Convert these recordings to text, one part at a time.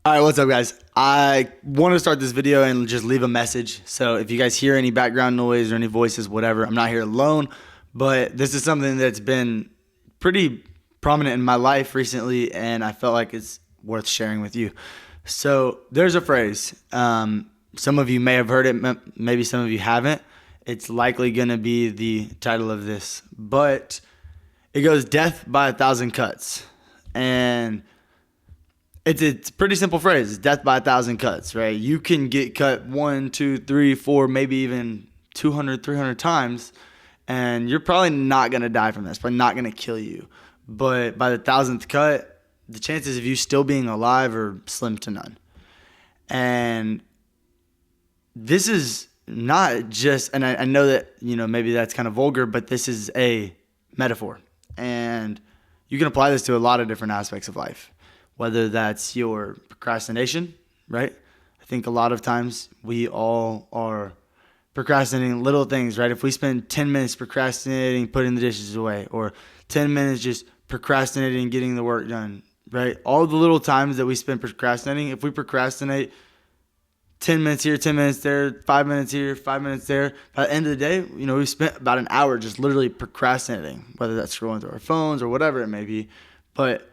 All right, what's up, guys? I want to start this video and just leave a message. So if you guys hear any background noise or any voices, whatever, I'm not here alone, but this is something that's been pretty prominent in my life recently, and I felt like it's worth sharing with you. So there's a phrase. Some of you may have heard it, maybe some of you haven't. It's likely going to be the title of this, but it goes death by 1,000 cuts. And it's a pretty simple phrase. It's death by 1,000 cuts, right? You can get cut 1, 2, 3, 4, maybe even 200, 300 times, and you're probably not going to die from this. Probably not going to kill you. But by the 1,000th cut, the chances of you still being alive are slim to none. And this is not just, and I know that, maybe that's kind of vulgar, but this is a metaphor. And you can apply this to a lot of different aspects of life. Whether that's your procrastination, right? I think a lot of times we all are procrastinating little things, right? If we spend 10 minutes procrastinating putting the dishes away, or 10 minutes just procrastinating getting the work done, right? All the little times that we spend procrastinating, if we procrastinate 10 minutes here, 10 minutes there, 5 minutes here, 5 minutes there, by the end of the day, we spent about an hour just literally procrastinating, whether that's scrolling through our phones or whatever it may be. But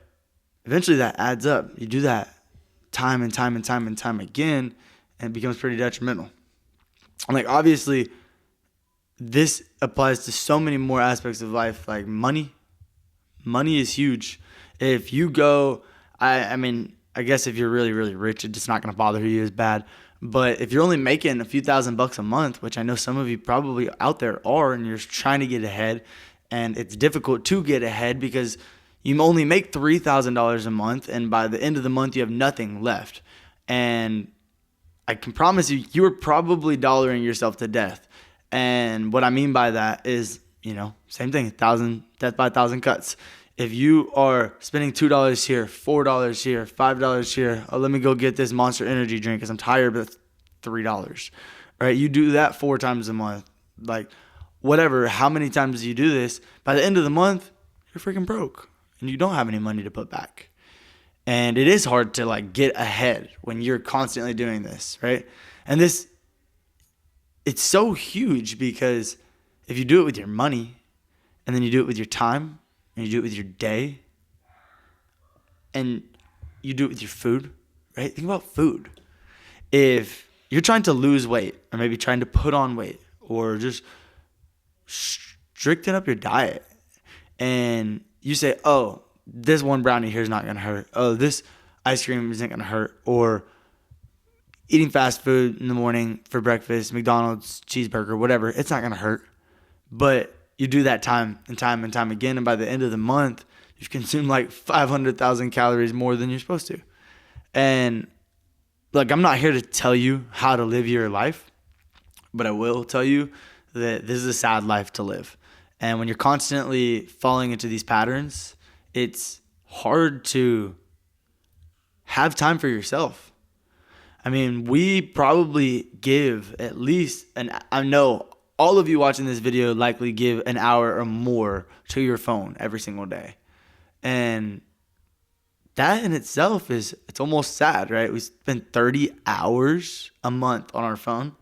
eventually that adds up. You do that time and time and time and time again, and it becomes pretty detrimental. And obviously, this applies to so many more aspects of life, like money. Money is huge. If you go, I guess if you're really, really rich, it's not going to bother you as bad. But if you're only making a few $1,000s a month, which I know some of you probably out there are, and you're trying to get ahead, and it's difficult to get ahead because you only make $3,000 a month, and by the end of the month, you have nothing left. And I can promise you, you are probably dollaring yourself to death. And what I mean by that is, same thing, death by 1,000 cuts. If you are spending $2 here, $4 here, $5 here, let me go get this Monster Energy drink because I'm tired of $3, right? You do that 4 times a month, whatever, how many times you do this, by the end of the month, you're freaking broke. And you don't have any money to put back. And it is hard to get ahead when you're constantly doing this, right? And it's so huge because if you do it with your money, and then you do it with your time, and you do it with your day, and you do it with your food, right? Think about food. If you're trying to lose weight, or maybe trying to put on weight, or just stricten up your diet, and you say, oh, this one brownie here is not going to hurt. Oh, this ice cream isn't going to hurt. Or eating fast food in the morning for breakfast, McDonald's, cheeseburger, whatever, it's not going to hurt. But you do that time and time and time again, and by the end of the month, you've consumed 500,000 calories more than you're supposed to. And I'm not here to tell you how to live your life, but I will tell you that this is a sad life to live. And when you're constantly falling into these patterns, it's hard to have time for yourself. We probably give at least, and I know all of you watching this video likely give an hour or more to your phone every single day. And that in itself it's almost sad, right? We spend 30 hours a month on our phone.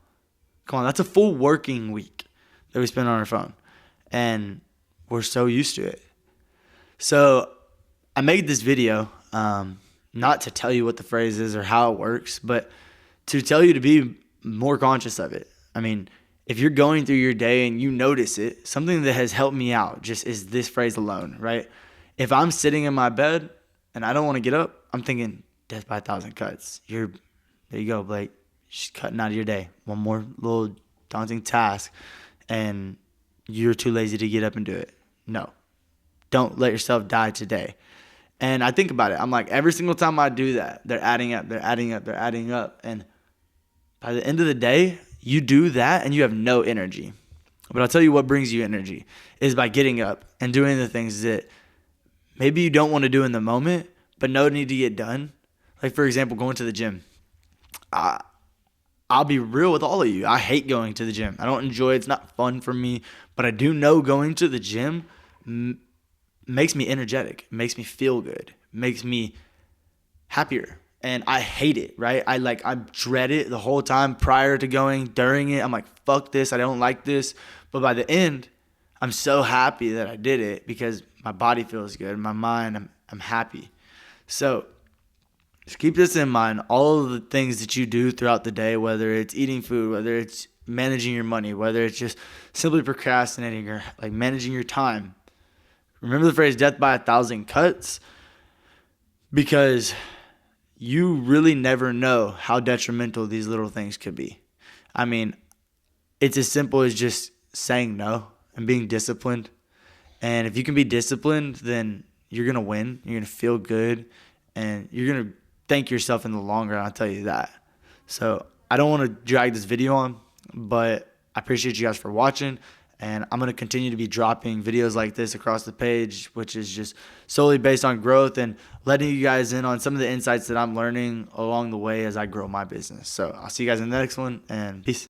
Come on, that's a full working week that we spend on our phone. And we're so used to it. So I made this video not to tell you what the phrase is or how it works, but to tell you to be more conscious of it. If you're going through your day and you notice it, something that has helped me out just is this phrase alone, right? If I'm sitting in my bed and I don't want to get up, I'm thinking death by 1,000 cuts. There you go, Blake. Just cutting out of your day. One more little daunting task, and you're too lazy to get up and do it. No. Don't let yourself die today. And I think about it. I'm every single time I do that, they're adding up, they're adding up, they're adding up. And by the end of the day, you do that and you have no energy. But I'll tell you what brings you energy is by getting up and doing the things that maybe you don't want to do in the moment, but know need to get done. For example, going to the gym. I'll be real with all of you. I hate going to the gym. I don't enjoy it. It's not fun for me. But I do know going to the gym makes me energetic, makes me feel good, makes me happier. and I hate it, right? I dread it the whole time prior to going. During it, I'm like, fuck this, I don't like this. But by the end, I'm so happy that I did it because my body feels good, my mind, I'm happy. So just keep this in mind. All of the things that you do throughout the day, whether it's eating food, whether it's managing your money, whether it's just simply procrastinating or like managing your time. Remember the phrase death by 1,000 cuts, because you really never know how detrimental these little things could be. I mean, it's as simple as just saying no and being disciplined. And if you can be disciplined, then you're going to win. You're going to feel good. And you're going to thank yourself in the long run, I'll tell you that. So I don't want to drag this video on, but I appreciate you guys for watching. And I'm going to continue to be dropping videos like this across the page, which is just solely based on growth and letting you guys in on some of the insights that I'm learning along the way as I grow my business. So I'll see you guys in the next one, and peace.